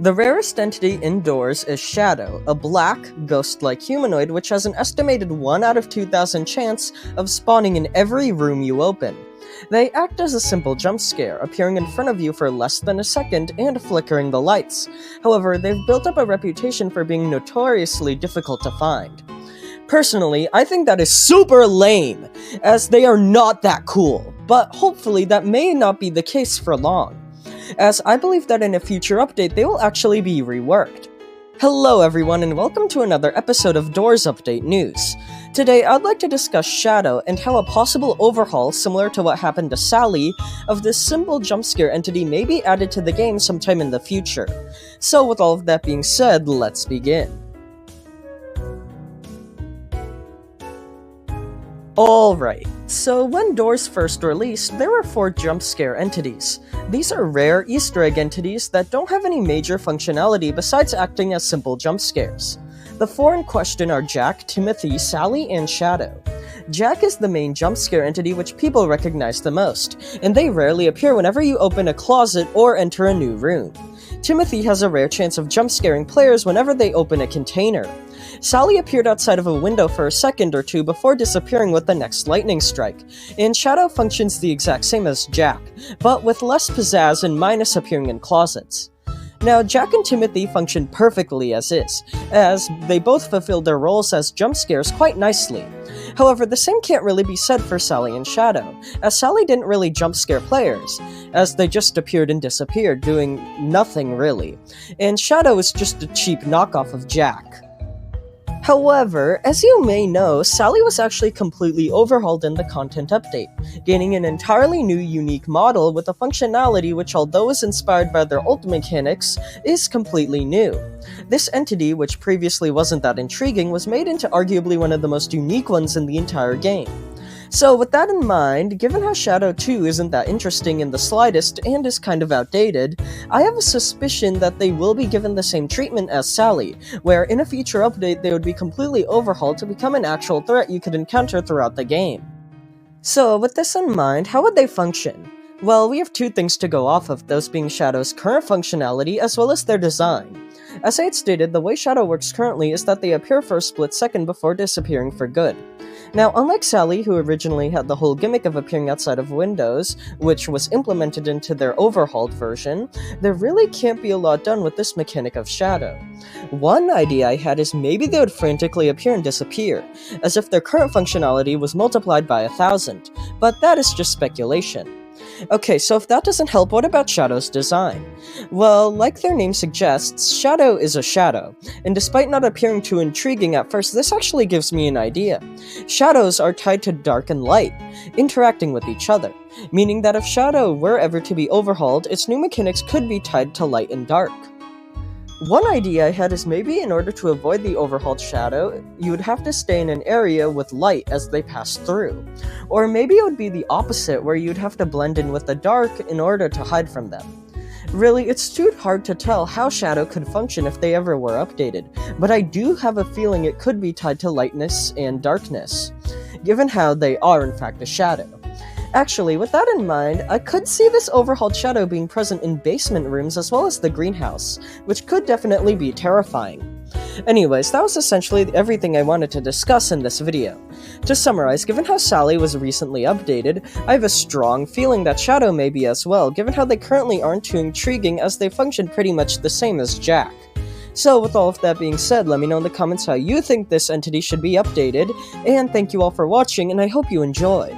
The rarest entity indoors is Shadow, a black, ghost-like humanoid which has an estimated 1 out of 2,000 chance of spawning in every room you open. They act as a simple jump scare, appearing in front of you for less than a second and flickering the lights. However, they've built up a reputation for being notoriously difficult to find. Personally, I think that is super lame, as they are not that cool, but hopefully that may not be the case for long, as I believe that in a future update they will actually be reworked. Hello everyone and welcome to another episode of Doors Update News. Today I'd like to discuss Shadow and how a possible overhaul similar to what happened to Sally of this simple jump scare entity may be added to the game sometime in the future. So with all of that being said, let's begin. Alright, so when Doors first released, there were 4 jump scare entities. These are rare Easter egg entities that don't have any major functionality besides acting as simple jump scares. The 4 in question are Jack, Timothy, Sally, and Shadow. Jack is the main jump scare entity which people recognize the most, and they rarely appear whenever you open a closet or enter a new room. Timothy has a rare chance of jump scaring players whenever they open a container. Sally appeared outside of a window for a second or two before disappearing with the next lightning strike, and Shadow functions the exact same as Jack, but with less pizzazz and minus appearing in closets. Now, Jack and Timothy function perfectly as is, as they both fulfilled their roles as jump scares quite nicely. However, the same can't really be said for Sally and Shadow, as Sally didn't really jump scare players, as they just appeared and disappeared, doing nothing really, and Shadow is just a cheap knockoff of Jack. However, as you may know, Sally was actually completely overhauled in the content update, gaining an entirely new unique model with a functionality which, although is inspired by their ult mechanics, is completely new. This entity, which previously wasn't that intriguing, was made into arguably one of the most unique ones in the entire game. So with that in mind, given how Shadow 2 isn't that interesting in the slightest and is kind of outdated, I have a suspicion that they will be given the same treatment as Sally, where in a future update they would be completely overhauled to become an actual threat you could encounter throughout the game. So with this in mind, how would they function? Well, we have 2 things to go off of, those being Shadow's current functionality as well as their design. As I had stated, the way Shadow works currently is that they appear for a split second before disappearing for good. Now, unlike Sally, who originally had the whole gimmick of appearing outside of windows, which was implemented into their overhauled version, there really can't be a lot done with this mechanic of Shadow. One idea I had is maybe they would frantically appear and disappear, as if their current functionality was multiplied by 1,000, but that is just speculation. Okay, so if that doesn't help, what about Shadow's design? Well, like their name suggests, Shadow is a shadow, and despite not appearing too intriguing at first, this actually gives me an idea. Shadows are tied to dark and light, interacting with each other, meaning that if Shadow were ever to be overhauled, its new mechanics could be tied to light and dark. One idea I had is maybe in order to avoid the overhauled Shadow, you would have to stay in an area with light as they pass through. Or maybe it would be the opposite, where you'd have to blend in with the dark in order to hide from them. Really, it's too hard to tell how Shadow could function if they ever were updated, but I do have a feeling it could be tied to lightness and darkness, given how they are in fact a shadow. Actually, with that in mind, I could see this overhauled Shadow being present in basement rooms as well as the greenhouse, which could definitely be terrifying. Anyways, that was essentially everything I wanted to discuss in this video. To summarize, given how Sally was recently updated, I have a strong feeling that Shadow may be as well, given how they currently aren't too intriguing as they function pretty much the same as Jack. So with all of that being said, let me know in the comments how you think this entity should be updated, and thank you all for watching, and I hope you enjoyed.